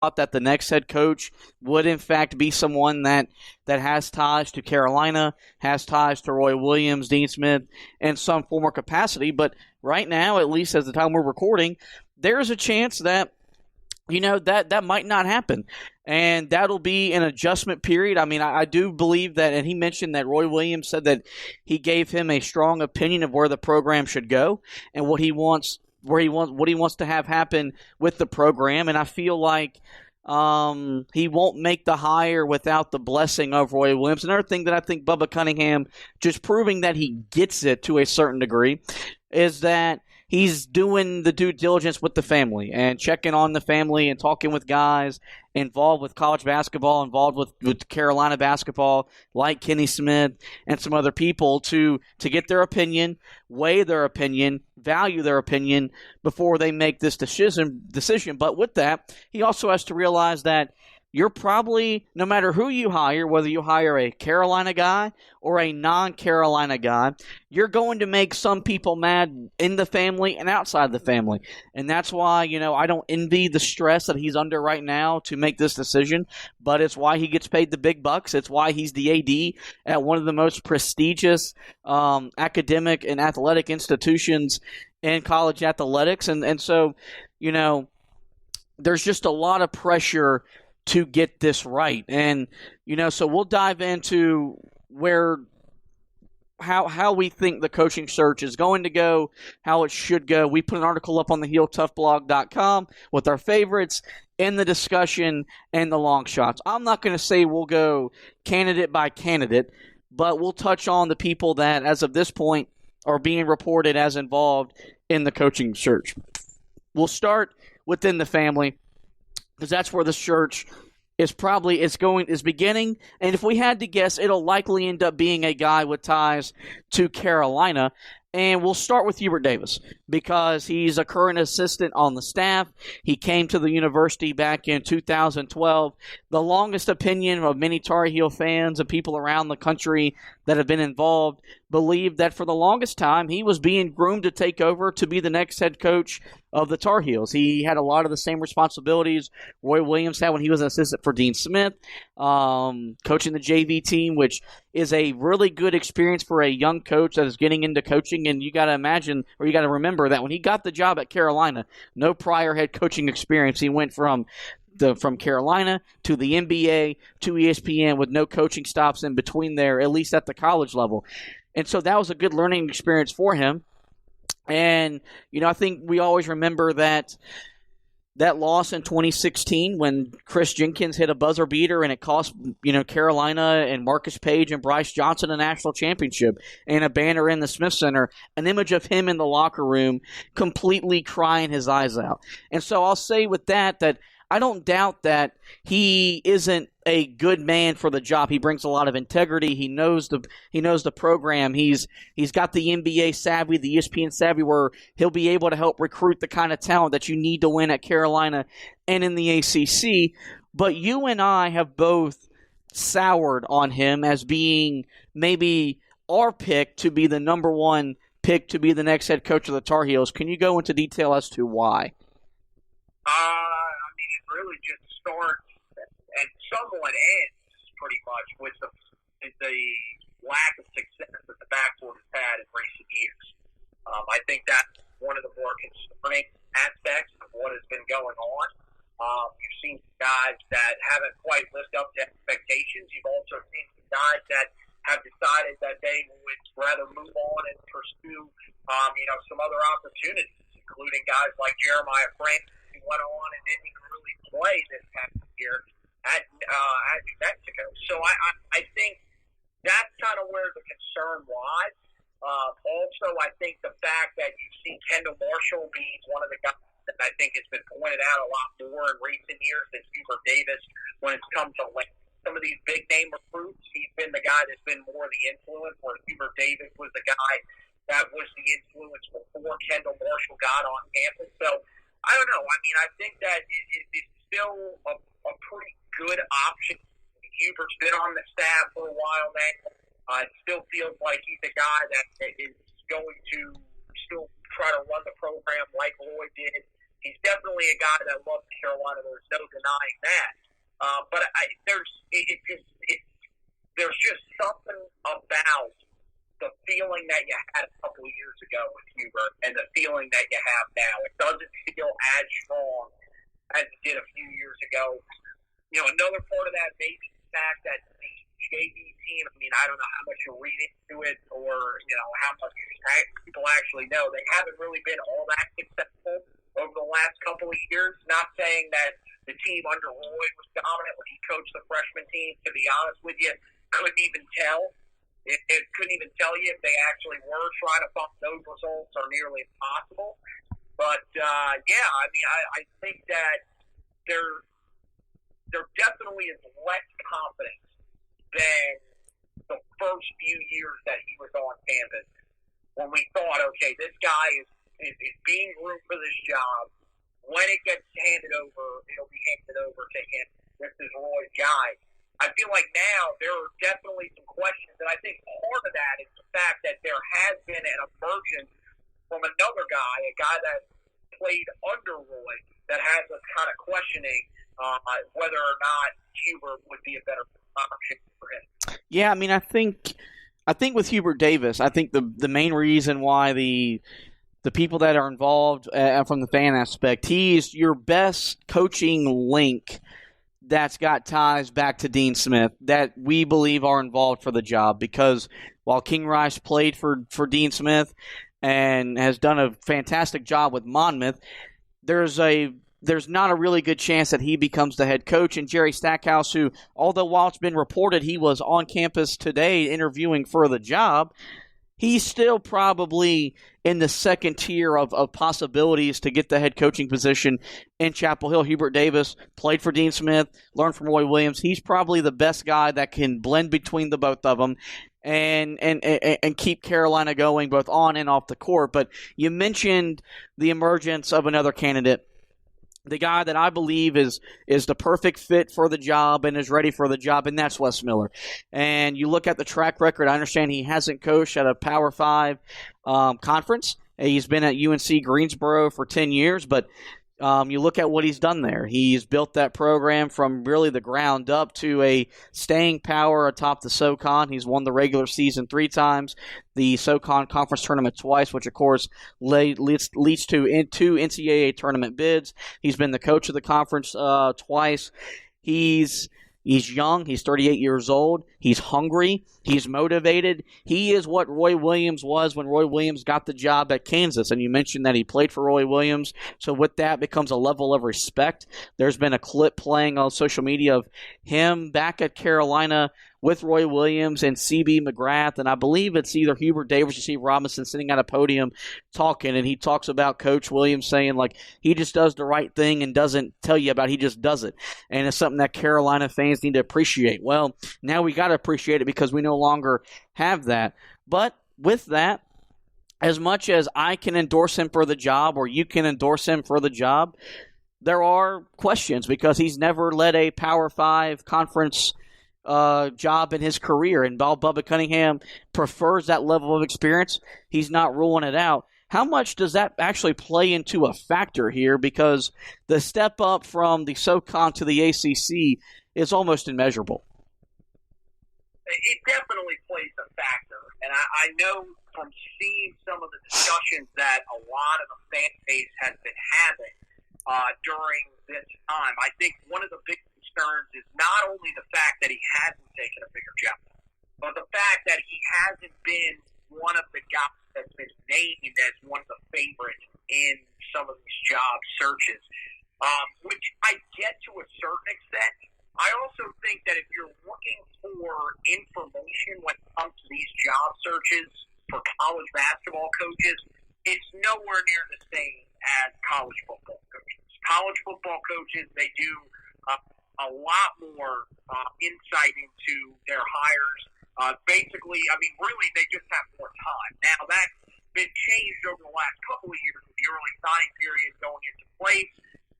thought that the next head coach would in fact be someone that has ties to Carolina, has ties to Roy Williams, Dean Smith, in some form or capacity. But right now, at least as the time we're recording, there's a chance that that might not happen. And that'll be an adjustment period. I mean, I do believe that, and he mentioned that Roy Williams said that he gave him a strong opinion of where the program should go and what he wants to have happen with the program. And I feel like he won't make the hire without the blessing of Roy Williams. Another thing that I think Bubba Cunningham, just proving that he gets it to a certain degree, is that he's doing the due diligence with the family and checking on the family and talking with guys involved with college basketball, involved with Carolina basketball, like Kenny Smith and some other people to get their opinion, weigh their opinion, value their opinion before they make this decision. But with that, he also has to realize that you're probably, no matter who you hire, whether you hire a Carolina guy or a non-Carolina guy, you're going to make some people mad in the family and outside the family. And that's why, I don't envy the stress that he's under right now to make this decision, but it's why he gets paid the big bucks. It's why he's the AD at one of the most prestigious academic and athletic institutions in college athletics. And so, there's just a lot of pressure to get this right. And, so we'll dive into how we think the coaching search is going to go, how it should go. We put an article up on the HeelToughBlog.com with our favorites in the discussion and the long shots. I'm not going to say we'll go candidate by candidate, but we'll touch on the people that, as of this point, are being reported as involved in the coaching search. We'll start within the family, because that's where the search is beginning. And if we had to guess, it'll likely end up being a guy with ties to Carolina. And we'll start with Hubie Davis because he's a current assistant on the staff. He came to the university back in 2012. The longest opinion of many Tar Heel fans and people around the country that have been involved believe that for the longest time he was being groomed to take over to be the next head coach of the Tar Heels. He had a lot of the same responsibilities Roy Williams had when he was an assistant for Dean Smith, coaching the JV team, which is a really good experience for a young coach that is getting into coaching. And you got to imagine, or you got to remember that when he got the job at Carolina, no prior head coaching experience. He went from Carolina to the NBA to ESPN with no coaching stops in between there, at least at the college level. And so that was a good learning experience for him. And, I think we always remember that loss in 2016 when Chris Jenkins hit a buzzer beater and it cost, Carolina and Marcus Page and Bryce Johnson a national championship and a banner in the Smith Center, an image of him in the locker room completely crying his eyes out. And so I'll say with that I don't doubt that he isn't a good man for the job. He brings a lot of integrity. He knows the program. He's got the NBA savvy, the ESPN savvy, where he'll be able to help recruit the kind of talent that you need to win at Carolina and in the ACC. But you and I have both soured on him as being maybe our pick to be the number one pick to be the next head coach of the Tar Heels. Can you go into detail as to why? It really just starts and somewhat ends pretty much with the lack of success that the backcourt has had in recent years. I think that's one of the more concerning aspects of what has been going on. You've seen guys that haven't quite lived up to expectations. You've also seen some guys that have decided that they would rather move on and pursue, some other opportunities, including guys like Jeremiah Frank, who went on and didn't even really play this past year at New Mexico. So I think that's kind of where the concern lies. Also, I think the fact that you've seen Kendall Marshall be one of the guys that I think has been pointed out a lot more in recent years than Hubie Davis when it's come to some of these big-name recruits. He's been the guy that's been more the influence, where Hubie Davis was the guy that was the influence before Kendall Marshall got on campus. So, I don't know. I think that it's still a pretty good option. Hubert's been on the staff for a while now. It still feels like he's a guy that is going to still try to run the program like Roy did He's definitely a guy that loves Carolina. There's no denying that. But there's just something about the feeling that you had a couple of years ago with Hubert and the feeling that you have now. It doesn't feel as strong as it did a few years ago. You know, another part of that may be the fact that the JV team, I mean, I don't know how much you read into it or, you know, how much people actually know. They haven't really been all that successful over the last couple of years. Not saying that the team under Roy was dominant when he coached the freshman team. To be honest with you, couldn't even tell. It couldn't even tell you if they actually were trying to find those results are nearly impossible. But, yeah, I mean, I think that there definitely is less confidence than the first few years that he was on campus when we thought, okay, this guy is being groomed for this job. When it gets handed over, it'll be handed over to him. This is Roy's guy. I feel like now there are definitely some questions, and I think part of that is the fact that there has been an emergence from another guy, a guy that played under Roy, that has us kind of questioning whether or not Hubert would be a better option for him. Yeah, I mean, I think with Hubert Davis, I think the main reason why the people that are involved from the fan aspect, he's your best coaching link that's got ties back to Dean Smith that we believe are involved for the job, because while King Rice played for Dean Smith and has done a fantastic job with Monmouth, there's not a really good chance that he becomes the head coach. And Jerry Stackhouse, who, although while it's been reported he was on campus today interviewing for the job, he's still probably in the second tier of possibilities to get the head coaching position in Chapel Hill. Hubert Davis played for Dean Smith, learned from Roy Williams. He's probably the best guy that can blend between the both of them and keep Carolina going both on and off the court. But you mentioned the emergence of another candidate, the guy that I believe is the perfect fit for the job and is ready for the job, and that's Wes Miller. And you look at the track record, I understand he hasn't coached at a Power 5 conference. He's been at UNC Greensboro for 10 years, but you look at what he's done there. He's built that program from really the ground up to a staying power atop the SoCon. He's won the regular season 3 times, the SoCon conference tournament twice, which of course leads to 2 NCAA tournament bids. He's been the coach of the conference twice. He's young. He's 38 years old. He's hungry. He's motivated. He is what Roy Williams was when Roy Williams got the job at Kansas. And you mentioned that he played for Roy Williams. So with that becomes a level of respect. There's been a clip playing on social media of him back at Carolina with Roy Williams and C.B. McGrath, and I believe it's either Hubert Davis or Steve Robinson sitting at a podium talking, and he talks about Coach Williams saying, like, he just does the right thing and doesn't tell you about it, he just does it. And it's something that Carolina fans need to appreciate. Well, now we got to appreciate it because we no longer have that. But with that, as much as I can endorse him for the job or you can endorse him for the job, there are questions because he's never led a Power 5 conference job in his career, and while Bubba Cunningham prefers that level of experience, he's not ruling it out. How much does that actually play into a factor here? Because the step up from the SoCon to the ACC is almost immeasurable. It definitely plays a factor, and I know from seeing some of the discussions that a lot of the fan base has been having during this time. I think one of the big concerns is not only the fact that he hasn't taken a bigger job, but the fact that he hasn't been one of the guys that's been named as one of the favorites in some of these job searches, which I get to a certain extent. I also think that if you're looking for information when it comes to these job searches for college basketball coaches, it's nowhere near the same as college football coaches. College football coaches, they do a lot more insight into their hires. Basically, I mean, really, they just have more time. Now, that's been changed over the last couple of years with the early signing period going into place,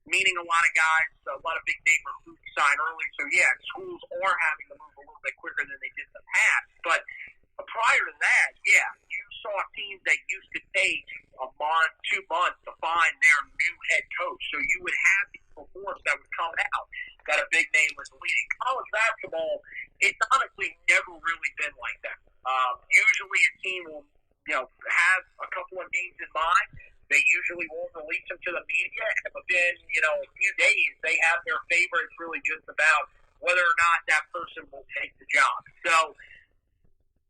meaning a lot of guys, a lot of big-name recruits sign early. So, yeah, schools are having to move a little bit quicker than they did in the past. But prior to that, yeah, you saw teams that used to take a month, 2 months to find their new head coach. basketball, it's honestly never really been like that. Usually a team will, have a couple of names in mind. They usually won't release them to the media, and within, a few days, they have their favorites really just about whether or not that person will take the job. So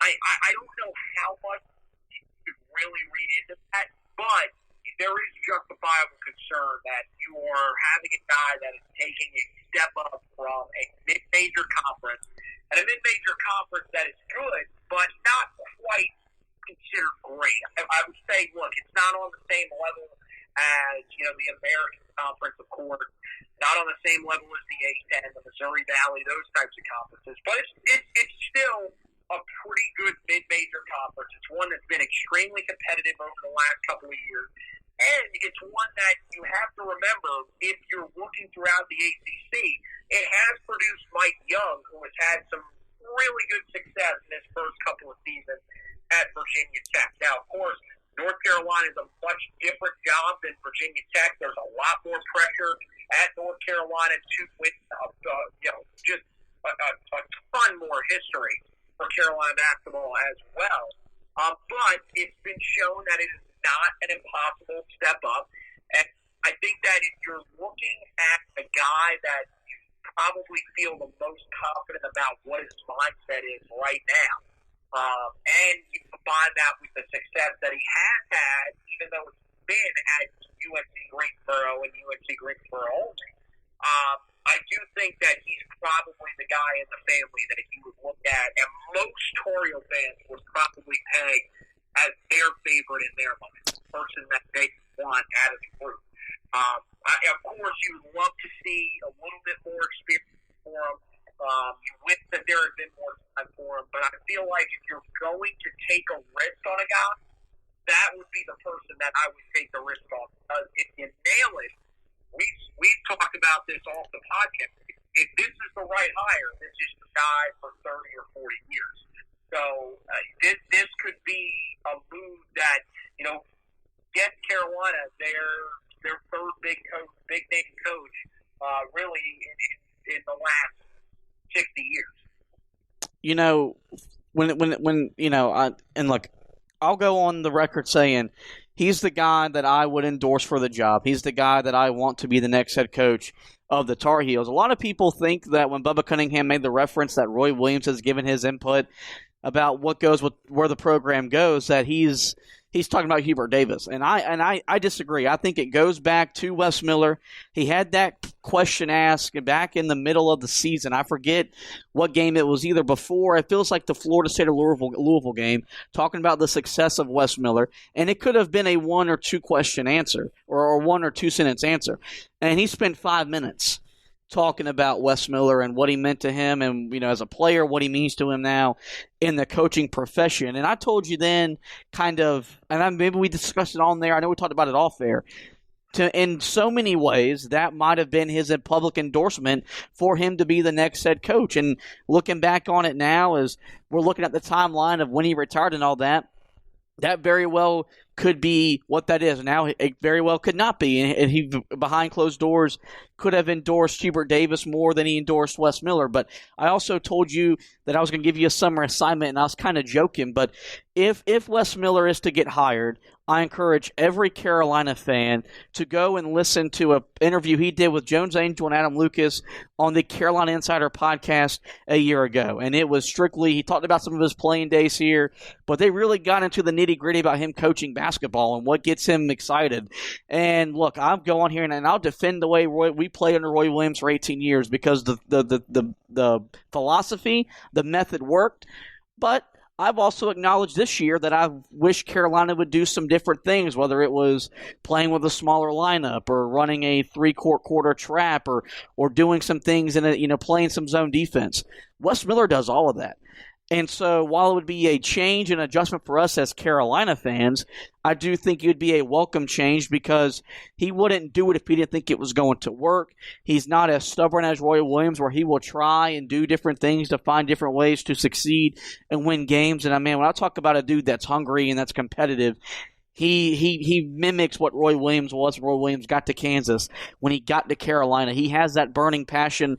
I don't know how much you could really read into that, but there is justifiable concern that you are having a guy that is taking a step up from a mid-major conference, and a mid-major conference that is good, but not quite considered great. I would say, look, it's not on the same level as, the American Conference, of course, not on the same level as the A-10, the Missouri Valley, those types of conferences, but it's still a pretty good mid-major conference. It's one that's been extremely competitive over the last couple of years, and it's one that you have to remember, if you're looking throughout the ACC, it has produced Mike Young, who has had some really good success in his first couple of seasons at Virginia Tech. Now, of course, North Carolina is a much different job than Virginia Tech. There's a lot more pressure at North Carolina to win, just a ton more history for Carolina basketball as well. But it's been shown that it is not an impossible step up. And I think that if you're looking at a guy that you probably feel the most confident about what his mindset is right now, and you combine that with the success that he has had, even though it's been at UNC Greensboro and UNC Greensboro only, I do think that he's probably the guy in the family that you would look at, and most Tar Heel fans would probably peg as their favorite in their mind, the person that they want out of the group. Of course, you would love to see a little bit more experience for him. You wish that there had been more time for him, but I feel like if you're going to take a risk on a guy, that would be the person that I would take the risk on. Because if you nail it, we've talked about this off the podcast. If this is the right hire, this is the guy for 30 or 40 years. So this could be a move that, gets Carolina their third big name coach, really in the last 60 years. And look, I'll go on the record saying he's the guy that I would endorse for the job. He's the guy that I want to be the next head coach of the Tar Heels. A lot of people think that when Bubba Cunningham made the reference that Roy Williams has given his input about what goes with where the program goes, that he's talking about Hubie Davis, and I disagree. I think it goes back to Wes Miller. He had that question asked back in the middle of the season. I forget what game it was, either before. It feels like the Florida State or Louisville game, talking about the success of Wes Miller, and it could have been a 1 or 2 question answer or 1 or 2 sentence answer, and he spent 5 minutes talking about Wes Miller and what he meant to him and, as a player, what he means to him now in the coaching profession. And I told you then maybe we discussed it on there. I know we talked about it off air. In so many ways, that might have been his public endorsement for him to be the next head coach. And looking back on it now, as we're looking at the timeline of when he retired and all that, that very well could be what that is. Now it very well could not be. And he, behind closed doors, could have endorsed Hubie Davis more than he endorsed Wes Miller. But I also told you that I was going to give you a summer assignment, and I was kind of joking. But if Wes Miller is to get hired, I encourage every Carolina fan to go and listen to an interview he did with Jones Angel and Adam Lucas on the Carolina Insider podcast a year ago. And it was strictly, he talked about some of his playing days here, but they really got into the nitty-gritty about him coaching basketball and what gets him excited. And look, I'll go on here and I'll defend the way we played under Roy Williams for 18 years because the philosophy, the method worked. But I've also acknowledged this year that I wish Carolina would do some different things, whether it was playing with a smaller lineup or running a 3-court quarter trap or doing some things in playing some zone defense. Wes Miller does all of that. And so while it would be a change and adjustment for us as Carolina fans, I do think it would be a welcome change because he wouldn't do it if he didn't think it was going to work. He's not as stubborn as Roy Williams where he will try and do different things to find different ways to succeed and win games. And when I talk about a dude that's hungry and that's competitive, he mimics what Roy Williams was when Roy Williams got to Kansas. When he got to Carolina, he has that burning passion,